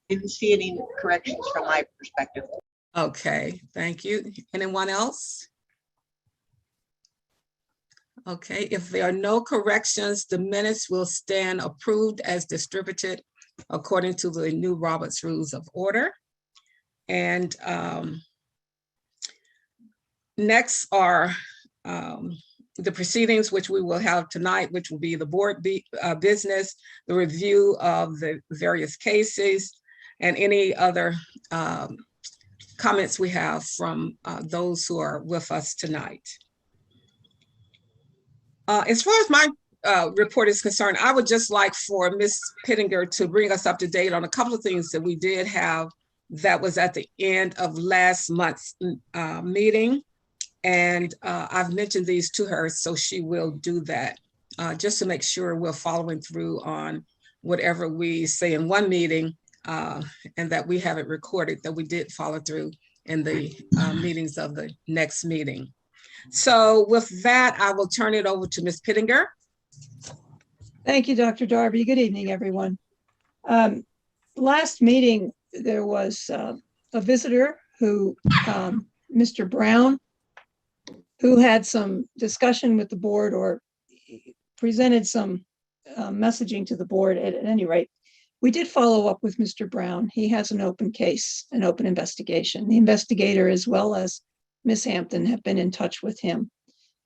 Didn't see any corrections from my perspective. Okay, thank you. Anyone else? Okay, if there are no corrections, the minutes will stand approved as distributed according to the new Roberts Rules of Order. And next are the proceedings which we will have tonight, which will be the board business, the review of the various cases, and any other comments we have from those who are with us tonight. As far as my report is concerned, I would just like for Ms. Pittinger to bring us up to date on a couple of things that we did have that was at the end of last month's meeting. And I've mentioned these to her, so she will do that just to make sure we're following through on whatever we say in one meeting and that we have it recorded that we did follow through in the meetings of the next meeting. So with that, I will turn it over to Ms. Pittinger. Thank you, Dr. Darby. Good evening, everyone. Last meeting, there was a visitor who, Mr. Brown, who had some discussion with the board or presented some messaging to the board. At any rate, we did follow up with Mr. Brown. He has an open case, an open investigation. The investigator, as well as Ms. Hampton, have been in touch with him.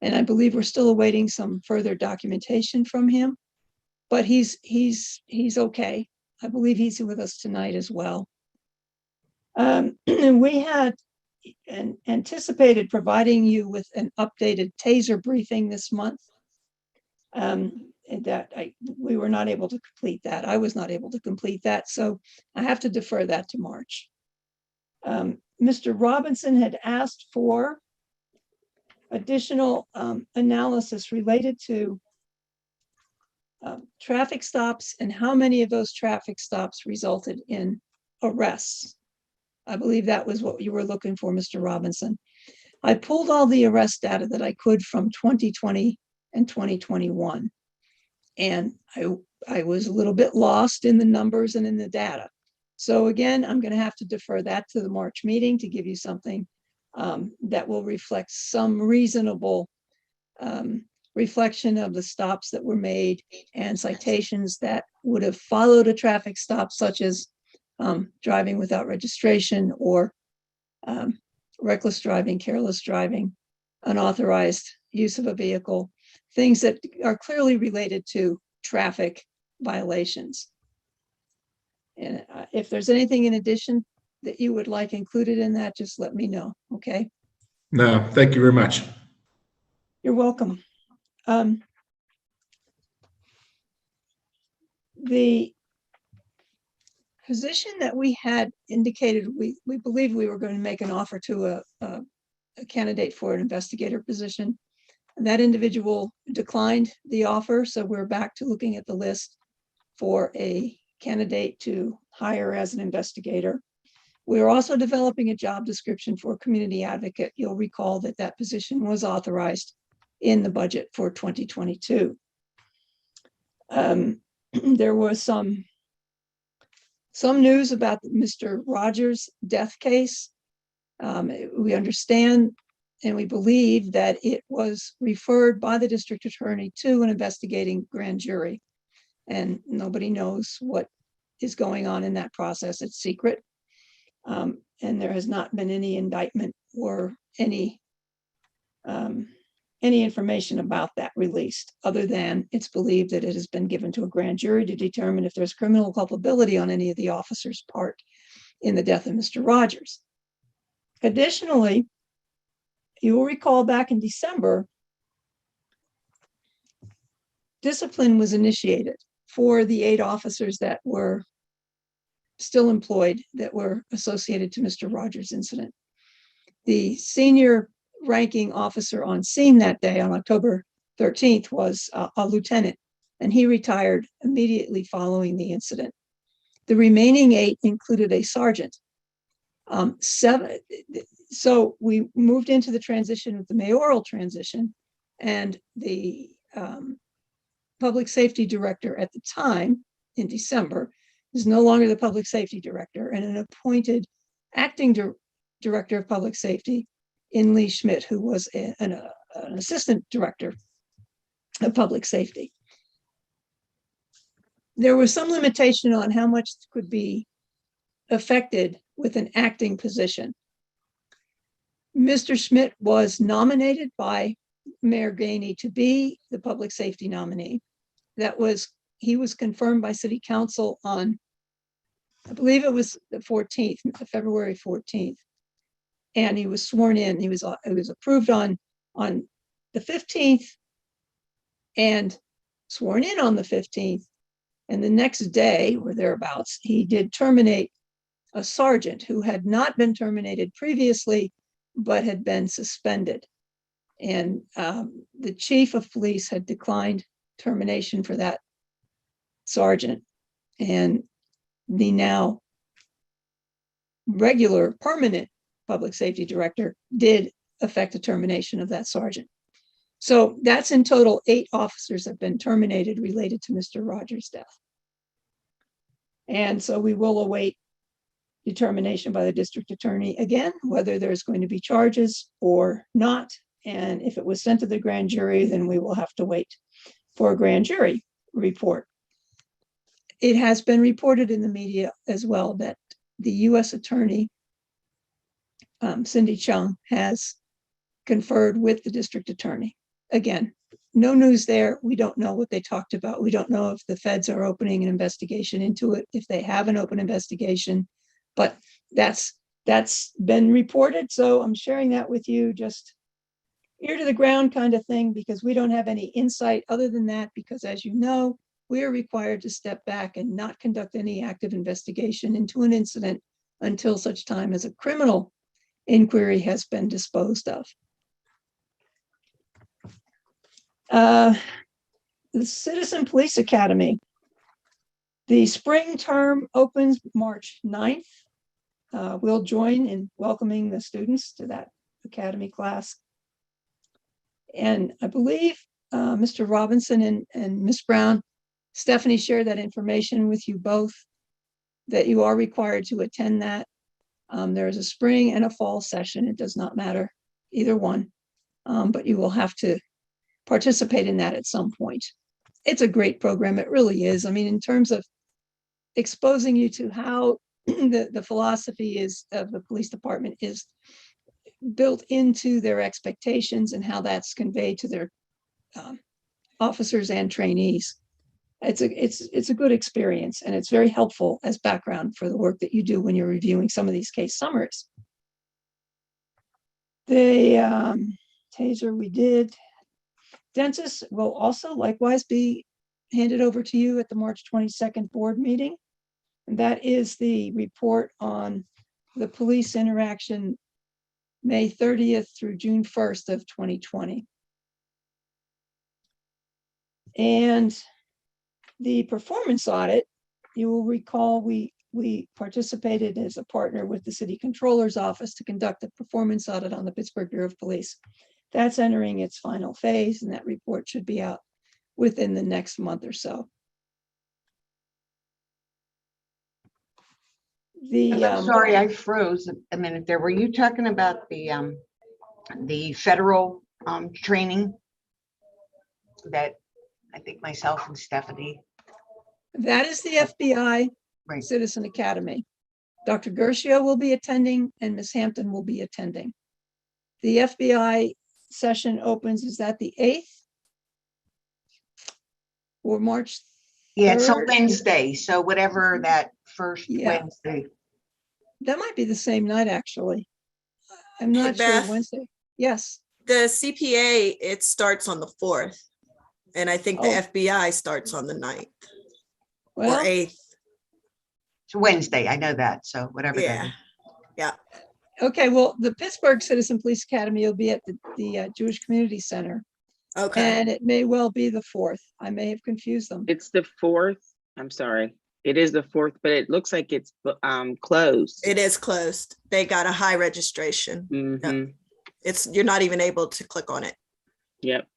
And I believe we're still awaiting some further documentation from him, but he's okay. I believe he's with us tonight as well. And we had anticipated providing you with an updated Taser briefing this month. We were not able to complete that. I was not able to complete that, so I have to defer that to March. Mr. Robinson had asked for additional analysis related to traffic stops and how many of those traffic stops resulted in arrests. I believe that was what you were looking for, Mr. Robinson. I pulled all the arrest data that I could from 2020 and 2021. And I was a little bit lost in the numbers and in the data. So again, I'm going to have to defer that to the March meeting to give you something that will reflect some reasonable reflection of the stops that were made and citations that would have followed a traffic stop, such as driving without registration or reckless driving, careless driving, unauthorized use of a vehicle, things that are clearly related to traffic violations. And if there's anything in addition that you would like included in that, just let me know, okay? No, thank you very much. You're welcome. The position that we had indicated, we believe we were going to make an offer to a candidate for an investigator position. That individual declined the offer, so we're back to looking at the list for a candidate to hire as an investigator. We're also developing a job description for a community advocate. You'll recall that that position was authorized in the budget for 2022. There was some news about Mr. Rogers' death case. We understand and we believe that it was referred by the district attorney to an investigating grand jury, and nobody knows what is going on in that process. It's secret, and there has not been any indictment or any information about that released, other than it's believed that it has been given to a grand jury to determine if there's criminal culpability on any of the officers' part in the death of Mr. Rogers. Additionally, you will recall back in December, discipline was initiated for the 8 officers that were still employed that were associated to Mr. Rogers' incident. The senior ranking officer on scene that day, on October 13th, was a lieutenant, and he retired immediately following the incident. The remaining 8 included a sergeant. So we moved into the transition with the mayoral transition, and the public safety director at the time in December is no longer the public safety director, and an appointed acting director of public safety in Lee Schmidt, who was an assistant director of public safety. There was some limitation on how much could be affected with an acting position. Mr. Schmidt was nominated by Mayor Gainey to be the public safety nominee. He was confirmed by City Council on, I believe it was the 14th, February 14th. And he was sworn in. It was approved on the 15th and sworn in on the 15th. And the next day or thereabouts, he did terminate a sergeant who had not been terminated previously, but had been suspended. And the chief of police had declined termination for that sergeant. And the now regular permanent public safety director did affect the termination of that sergeant. So that's in total 8 officers have been terminated related to Mr. Rogers' death. And so we will await determination by the district attorney again, whether there's going to be charges or not. And if it was sent to the grand jury, then we will have to wait for a grand jury report. It has been reported in the media as well that the U.S. attorney, Cindy Chung, has conferred with the district attorney. Again, no news there. We don't know what they talked about. We don't know if the feds are opening an investigation into it, if they have an open investigation, but that's been reported. So I'm sharing that with you, just ear to the ground kind of thing, because we don't have any insight other than that, because as you know, we are required to step back and not conduct any active investigation into an incident until such time as a criminal inquiry has been disposed of. The Citizen Police Academy. The spring term opens March 9th. We'll join in welcoming the students to that academy class. And I believe Mr. Robinson and Ms. Brown, Stephanie shared that information with you both, that you are required to attend that. There is a spring and a fall session. It does not matter, either one, but you will have to participate in that at some point. It's a great program. It really is. I mean, in terms of exposing you to how the philosophy is of the police department is built into their expectations and how that's conveyed to their officers and trainees. It's a good experience, and it's very helpful as background for the work that you do when you're reviewing some of these case summaries. The Taser we did. Dentists will also likewise be handed over to you at the March 22nd board meeting. And that is the report on the police interaction May 30th through June 1st of 2020. And the performance audit, you will recall we participated as a partner with the city controller's office to conduct a performance audit on the Pittsburgh Bureau of Police. That's entering its final phase, and that report should be out within the next month or so. I'm sorry, I froze a minute there. Were you talking about the federal training that I think myself and Stephanie? That is the FBI Right. Citizen Academy. Dr. Gershio will be attending and Ms. Hampton will be attending. The FBI session opens, is that the 8th or March 3rd? Yeah, it's a Wednesday, so whatever that first Wednesday. That might be the same night, actually. I'm not sure. Beth, Wednesday. Yes. the CPA, it starts on the 4th. And I think the FBI starts on the 9th Well, or 8th. It's Wednesday, I know that, so whatever that Yeah. is. Yeah. okay. Well, the Pittsburgh Citizen Police Academy will be at the Jewish Community Center. Okay. And it may well be the 4th. I may have confused them. It's the 4th. I'm sorry. It is the 4th, but it looks like it's closed. It is closed. They got a high registration. Mhm. You're not even able to click on it. Yep.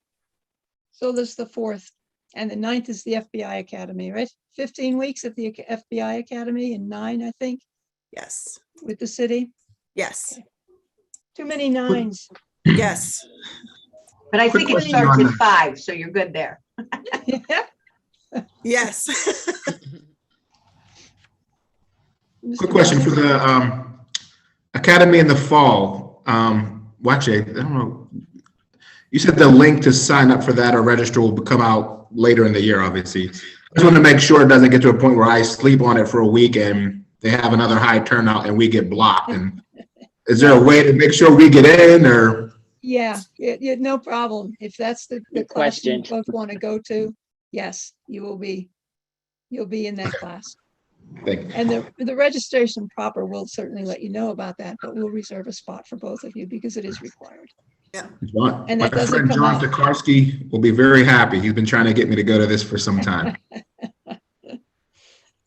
So this is the 4th. And the 9th is the FBI Academy, right? 15 weeks at the FBI Academy and 9, I think, Yes, with the city. yes, Too many 9s. yes. But I Quick think it question starts on at 5, so you're good there. Yes. Quick question for the academy in the fall. Watch it. I don't know. You said the link to sign up for that or register will come out later in the year, obviously. I just want to make sure it doesn't get to a point where I sleep on it for a week and they have another high turnout and we get blocked. And is there a way to make sure we get in or? Yeah, no problem. If that's the Good class you question. both want to go to, yes, you'll be in that class. Thank you. And the registration proper will certainly let you know about that, but we'll reserve a spot for both of you because it is required. John, And my that doesn't friend come John out. Tokarski will be very happy. He's been trying to get me to go to this for some time.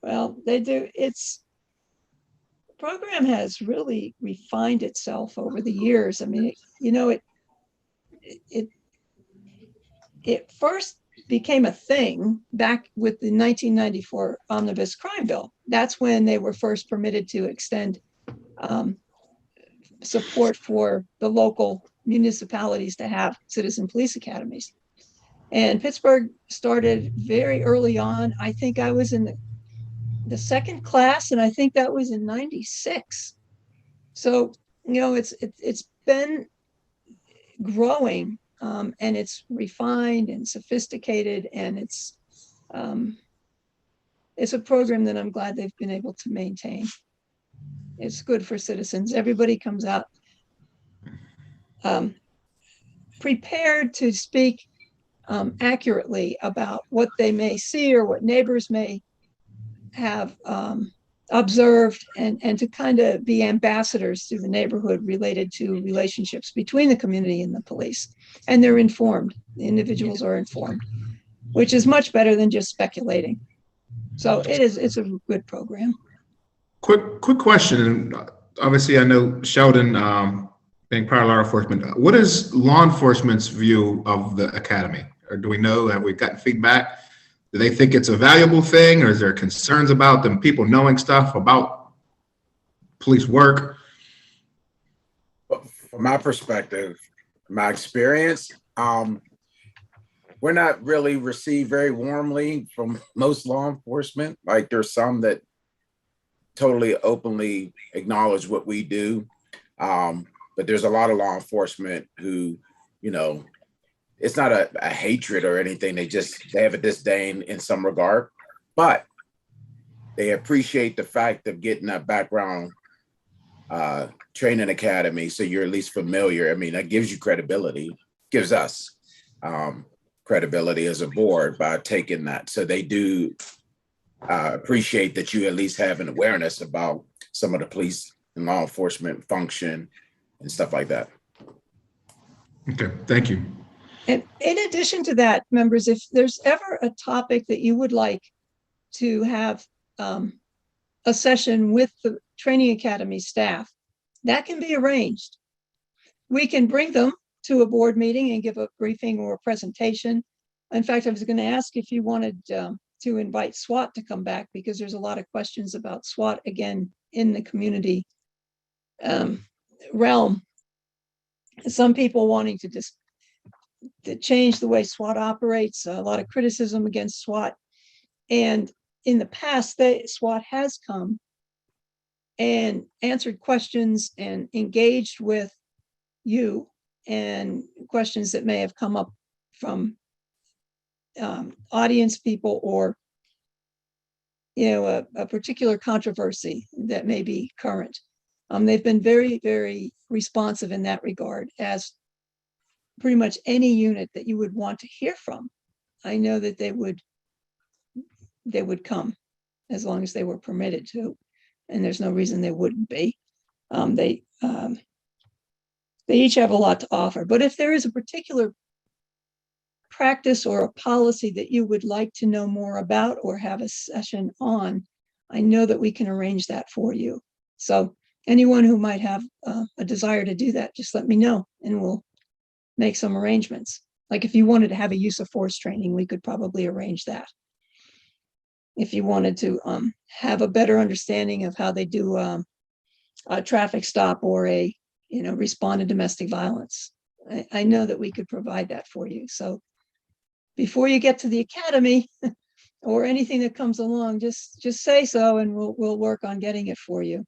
Well, they do. The program has really refined itself over the years. I mean, it first became a thing back with the 1994 Omnibus Crime Bill. That's when they were first permitted to extend support for the local municipalities to have citizen police academies. And Pittsburgh started very early on. I think I was in the second class, and I think that was in 96. So, it's been growing, and it's refined and sophisticated, and it's a program that I'm glad they've been able to maintain. It's good for citizens. Everybody comes out prepared to speak accurately about what they may see or what neighbors may have observed, and to kind of be ambassadors through the neighborhood related to relationships between the community and the police. And they're informed. The individuals are informed, which is much better than just speculating. So it's a good program. Quick question. And obviously, I know Sheldon, being prior law enforcement, what is law enforcement's view of the academy? Or do we know, have we gotten feedback? Do they think it's a valuable thing, or is there concerns about them, people knowing stuff about police work? From my perspective, my experience, we're not really received very warmly from most law enforcement. Like, there's some that totally openly acknowledge what we do. But there's a lot of law enforcement who, it's not a hatred or anything. They have a disdain in some regard, but they appreciate the fact of getting that background training academy. So you're at least familiar. I mean, that gives you credibility, gives us credibility as a board by taking that. So they do appreciate that you at least have an awareness about some of the police and law enforcement function and stuff like that. Okay, thank you. And in addition to that, members, if there's ever a topic that you would like to have a session with the training academy staff, that can be arranged. We can bring them to a board meeting and give a briefing or a presentation. In fact, I was going to ask if you wanted to invite SWAT to come back, because there's a lot of questions about SWAT again in the community realm. Some people wanting to just change the way SWAT operates, a lot of criticism against SWAT. And in the past, SWAT has come and answered questions and engaged with you, and questions that may have come up from audience people, or a particular controversy that may be current. They've been very, very responsive in that regard, as pretty much any unit that you would want to hear from. I know that they would come, as long as they were permitted to, and there's no reason they wouldn't be. They each have a lot to offer. But if there is a particular practice or a policy that you would like to know more about or have a session on, I know that we can arrange that for you. So anyone who might have a desire to do that, just let me know and we'll make some arrangements. Like if you wanted to have a use of force training, we could probably arrange that. If you wanted to have a better understanding of how they do a traffic stop or respond to domestic violence. I know that we could provide that for you. So before you get to the academy or anything that comes along, just say so and we'll work on getting it for you.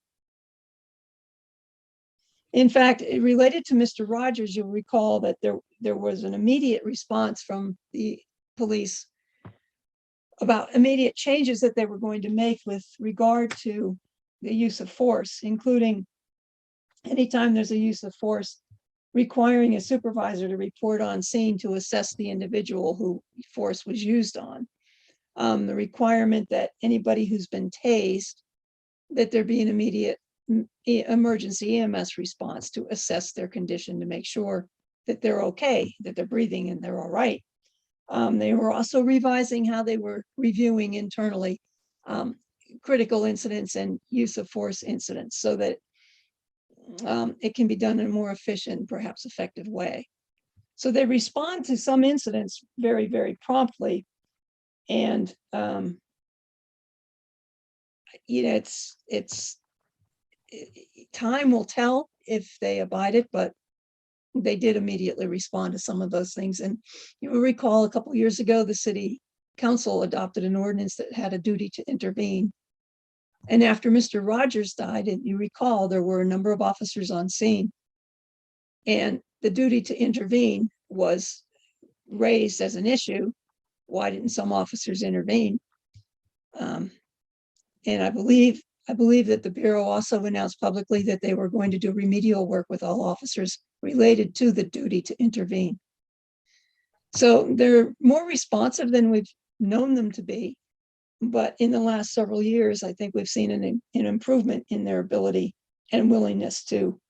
In fact, related to Mr. Rogers, you'll recall that there was an immediate response from the police about immediate changes that they were going to make with regard to the use of force, including anytime there's a use of force, requiring a supervisor to report on scene to assess the individual who force was used on. The requirement that anybody who's been tased, that there be an immediate emergency EMS response to assess their condition to make sure that they're okay, that they're breathing and they're all right. They were also revising how they were reviewing internally critical incidents and use of force incidents so that it can be done in a more efficient, perhaps effective way. So they respond to some incidents very, very promptly. And, time will tell if they abide it, but they did immediately respond to some of those things. And you will recall a couple of years ago, the city council adopted an ordinance that had a duty to intervene. And after Mr. Rogers died, and you recall, there were a number of officers on scene, and the duty to intervene was raised as an issue. Why didn't some officers intervene? And I believe that the Bureau also announced publicly that they were going to do remedial work with all officers related to the duty to intervene. So they're more responsive than we've known them to be. But in the last several years, I think we've seen an improvement in their ability and willingness to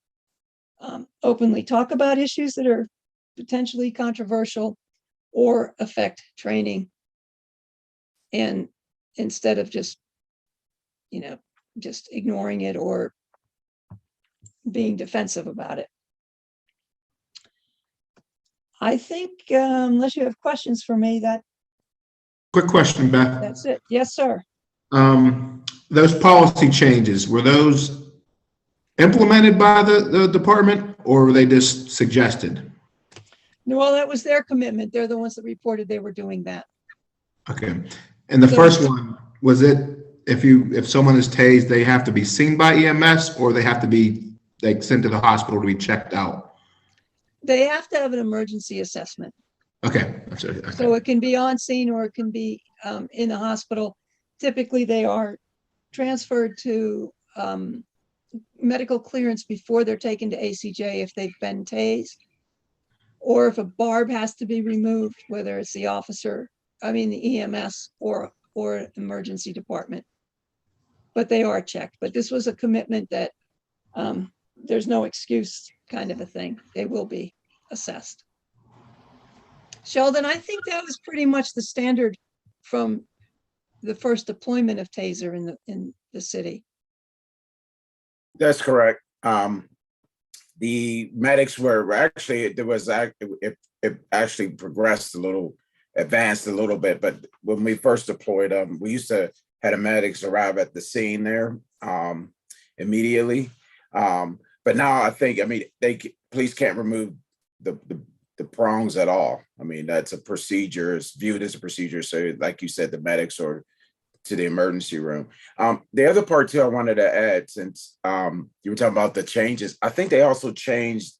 openly talk about issues that are potentially controversial or affect training. And instead of just ignoring it or being defensive about it. I think unless you have questions for me, Quick question, Beth. that's it. Yes, sir. Those policy changes, were those implemented by the department or were they just suggested? Well, that was their commitment. They're the ones that reported they were doing that. Okay. And the first one, was it if someone is tased, they have to be seen by EMS or they have to be sent to the hospital to be checked out? They have to have an emergency assessment. Okay. I'm sorry. Okay. So it can be on scene or it can be in the hospital. Typically, they are transferred to medical clearance before they're taken to ACJ if they've been tased, or if a barb has to be removed, whether it's the EMS or emergency department. But they are checked. But this was a commitment that there's no excuse kind of a thing. They will be assessed. Sheldon, I think that was pretty much the standard from the first deployment of Taser in the city. That's correct. The medics were actually, it actually progressed advanced a little bit, but when we first deployed them, we used to had a medics arrive at the scene there immediately. But now I think, police can't remove the prongs at all. That's a procedure, it's viewed as a procedure. So like you said, the medics or to the emergency room. The other part too, I wanted to add, since you were talking about the changes, I think they also changed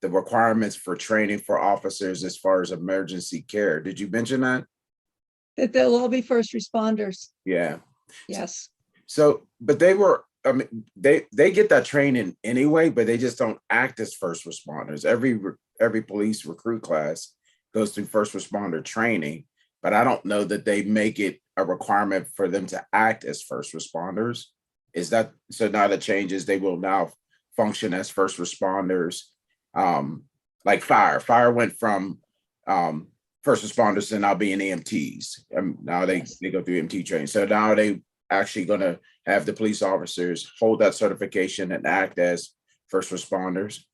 the requirements for training for officers as far as emergency care. Did you mention that? That they'll all be first responders. Yeah. Yes. So, but they get that training anyway, but they just don't act as first responders. Every police recruit class goes through first responder training, but I don't know that they make it a requirement for them to act as first responders. Is that, so now the changes, they will now function as first responders. Like fire went from first responders to now being EMTs. Now they go through EMT training. So now they actually going to have the police officers hold that certification and act as first responders.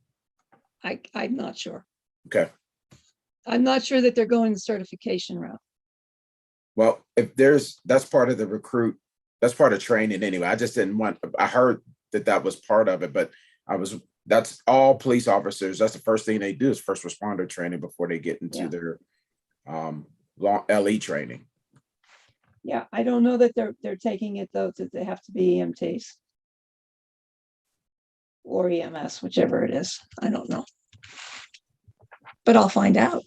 I'm not sure. Okay. I'm not sure that they're going the certification route. Well, that's part of the recruit, that's part of training anyway. I just didn't want, I heard that was part of it, but that's all police officers. That's the first thing they do is first responder training before they get into their LE training. Yeah, I don't know that they're taking it though, that they have to be EMTs or EMS, whichever it is. I don't know. But I'll find out.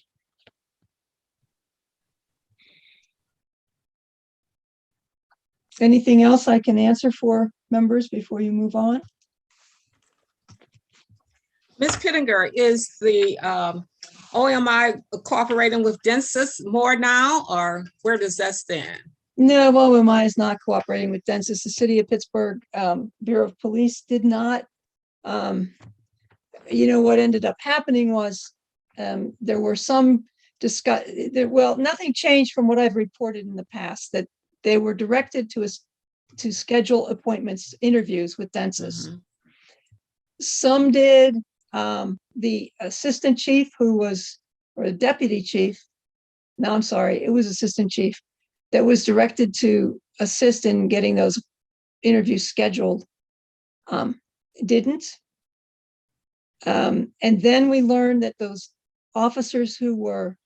Anything else I can answer for members before you move on? Ms. Pittenger, is the OMI cooperating with Densus more now, or where does that stand? No, OMI is not cooperating with Densus. The City of Pittsburgh Bureau of Police did not. What ended up happening was there were some nothing changed from what I've reported in the past, that they were directed to schedule appointments, interviews with Densus. Mm-hmm. Some did. The assistant chief or the deputy chief, no, I'm sorry, it was assistant chief that was directed to assist in getting those interviews scheduled, didn't. And then we learned that those officers who were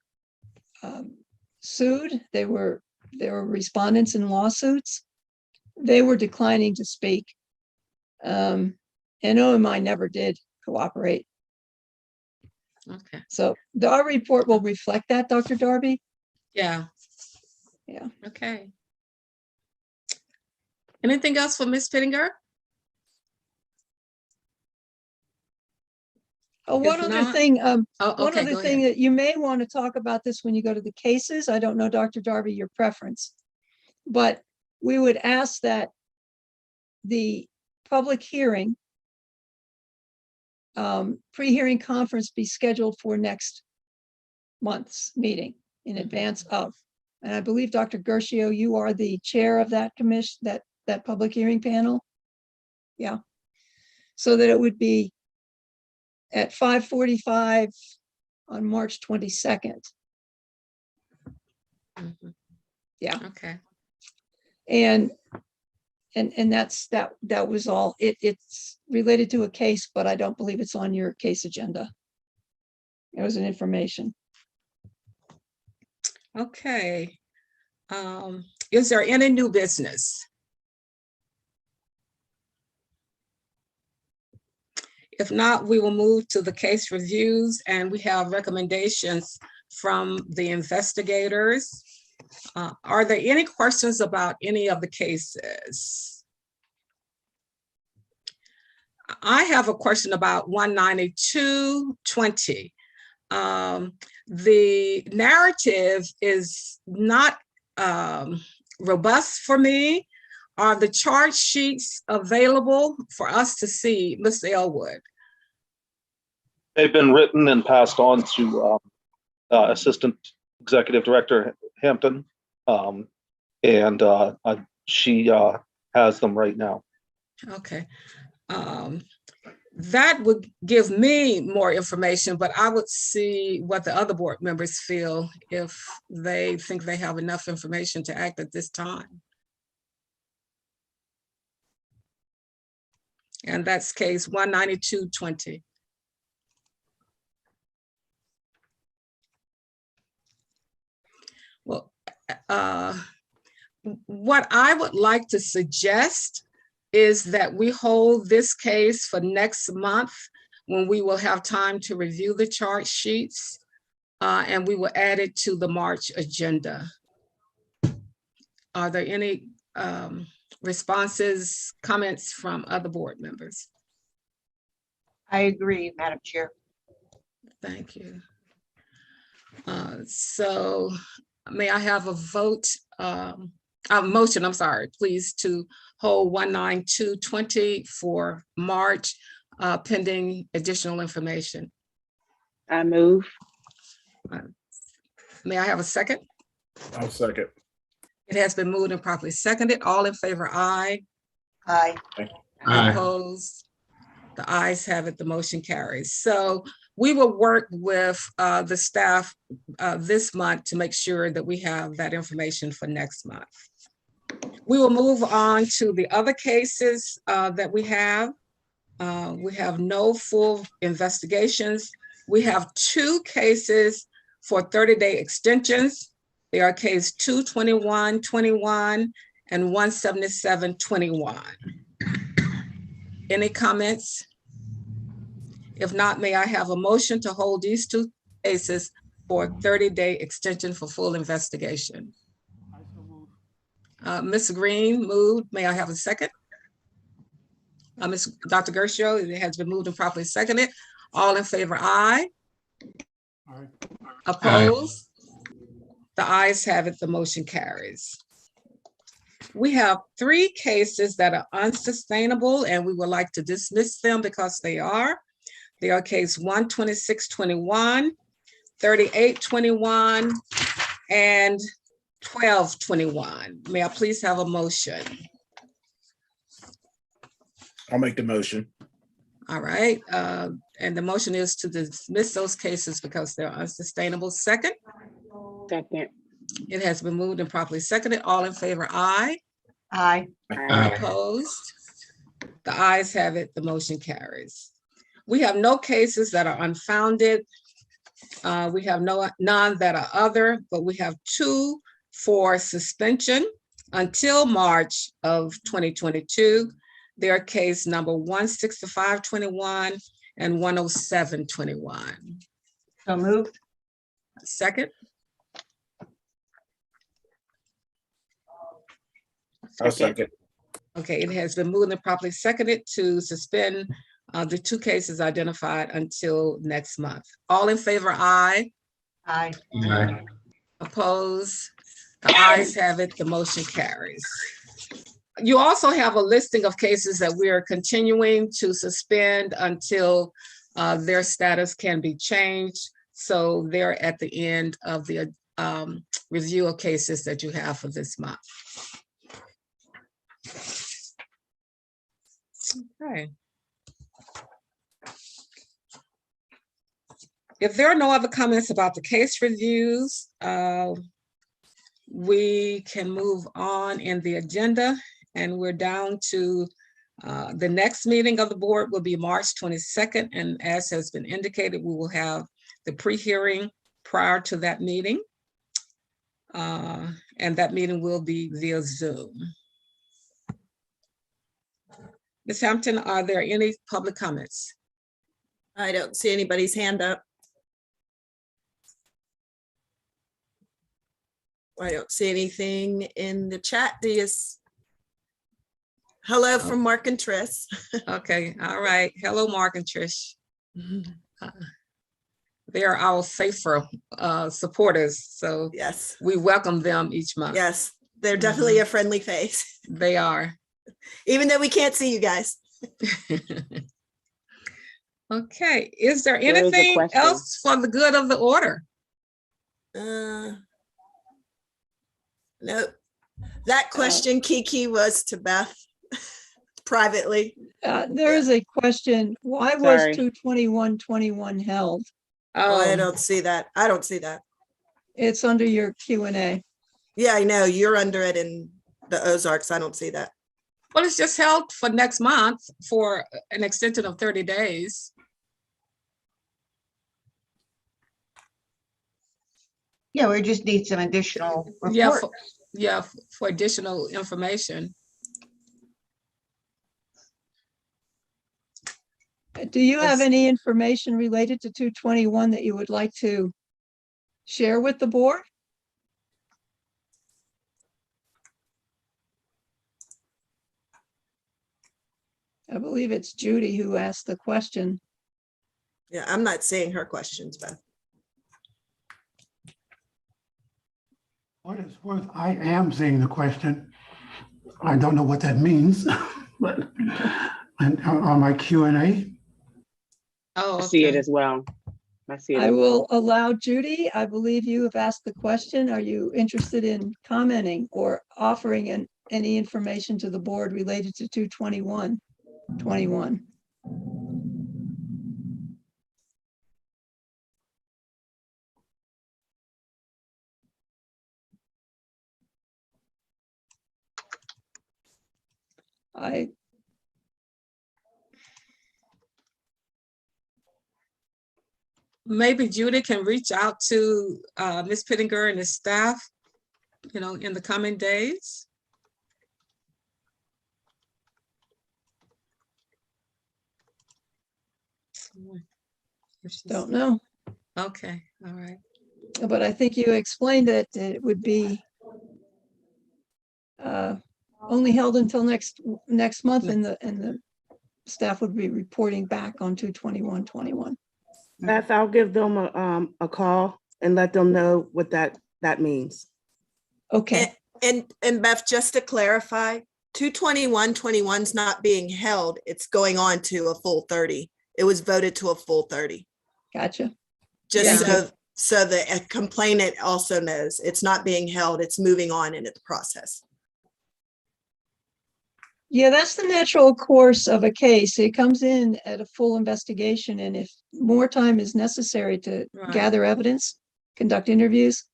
sued, they were respondents in lawsuits, they were declining to speak. And OMI never did cooperate. Okay. So our report will reflect that, Dr. Darby. Yeah. Yeah. Okay. Anything else for Ms. Pittenger? Oh, one If other not- thing, Oh, one okay, other go thing ahead. that you may want to talk about this when you go to the cases. I don't know, Dr. Darby, your preference, but we would ask that the public hearing, pre-hearing conference be scheduled for next month's meeting in advance of. And I believe, Dr. Gershio, you are the chair of that commission, that public hearing panel. Yeah. So that it would be at 5:45 on March 22nd. Mhm. Yeah. Okay. And that was all. It's related to a case, but I don't believe it's on your case agenda. It was an information. Okay. Is there any new business? If not, we will move to the case reviews, and we have recommendations from the investigators. Are there any questions about any of the cases? I have a question about 19220. The narrative is not robust for me. Are the charge sheets available for us to see, Mr. Elwood? They've been written and passed on to Assistant Executive Director Hampton, and she has them right now. Okay. That would give me more information, but I would see what the other board members feel if they think they have enough information to act at this time. And that's case 19220. Well, what I would like to suggest is that we hold this case for next month, when we will have time to review the charge sheets, and we will add it to the March agenda. Are there any responses, comments from other board members? I agree, Madam Chair. Thank you. So may I have a vote, a motion, I'm sorry, please, to hold 19220 for March, pending additional information. I move. May I have a second? I'll second. It has been moved and properly seconded. All in favor, aye. Aye. Aye. Opposed? The ayes have it, the motion carries. So we will work with the staff this month to make sure that we have that information for next month. We will move on to the other cases that we have. We have no full investigations. We have 2 cases for 30-day extensions. They are case 22121 and 17721. Any comments? If not, may I have a motion to hold these 2 cases for 30-day extension for full investigation? Ms. Green moved. May I have a second? Dr. Gershow, it has been moved and properly seconded. All in favor, aye. Aye. Opposed? The ayes have it, the motion carries. We have 3 cases that are unsustainable and we would like to dismiss them because they are. They are case 12621, 3821, and 1221. May I please have a motion? I'll make the motion. All right, and the motion is to dismiss those cases because they're unsustainable. Second? Second. It has been moved and properly seconded. All in favor, aye. Aye. Opposed? The ayes have it, the motion carries. We have no cases that are unfounded. We have none that are other, but we have 2 for suspension until March of 2022. Their case number 16521 and 10721. So moved. Second? I'll second. Okay, it has been moved and properly seconded to suspend the 2 cases identified until next month. All in favor, aye. Aye. Aye. Opposed? The ayes have it, the motion carries. You also have a listing of cases that we are continuing to suspend until their status can be changed. So they're at the end of the review of cases that you have for this month. Okay. If there are no other comments about the case reviews, we can move on in the agenda, and we're down to the next meeting of the board will be March 22nd. And as has been indicated, we will have the pre-hearing prior to that meeting. And that meeting will be via Zoom. Ms. Hampton, are there any public comments? I don't see anybody's hand up. I don't see anything in the chat. Hello from Mark and Triss. Okay, all right. Hello, Mark and Trish. They are our safer supporters, so Yes, we welcome them each month. yes, they're definitely a friendly face, They are. even though we can't see you guys. Okay, is there There is a anything question. else for the good of the order? No, that question, Kiki, was to Beth privately. There is a question, why was Sorry. 22121 held? Oh, I Oh, don't see that. I don't see that. It's under your Q&A. Yeah, I know you're under it in the Ozarks. I don't see that. well, it's just held for next month for an extension of 30 days. Yeah, we just need some additional Yeah, report. for additional information. Do you have Yes. any information related to 221 that you would like to share with the board? I believe it's Judy who asked the question. Yeah, I'm not seeing her questions, Beth. What it's worth, I am seeing the question. I don't know what that means, but and on my Q&A, Oh, I see it okay. as well. I see it. I as will well. allow Judy. I believe you have asked the question. Are you interested in commenting or offering any information to the board related to 22121? Maybe Judy can reach out to Ms. Pittenger and his staff, in the coming days. Don't know, Okay, all right. but I think you explained that it would be only held until next month, and the staff would be reporting back on 2/21/21. Beth, I'll give them a call and let them know what that means. Okay, And Beth, just to clarify, 2/21/21's not being held. It's going on to a full 30. It was voted to a full 30. gotcha. Just Yeah. so the complainant also knows it's not being held. It's moving on into the process. Yeah, that's the natural course of a case. It comes in at a full investigation, and if more time is necessary to Right. gather evidence, conduct interviews,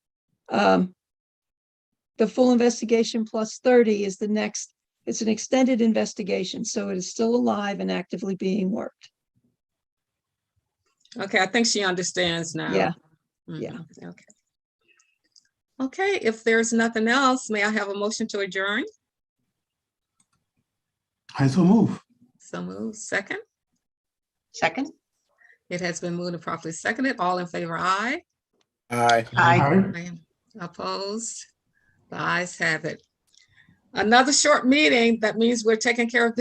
the full investigation plus 30 is the next. It's an extended investigation, so it is still alive and actively being worked. Okay, I think she understands now. Yeah. Mhm, Yeah. Okay. Okay, if there's nothing else, may I have a motion to adjourn? I so move. So moved. Second? Second? It has been moved and properly seconded. All in favor, aye. Aye. Aye. Aye. I am opposed. The ayes have it. Another short meeting. That means we're taking care of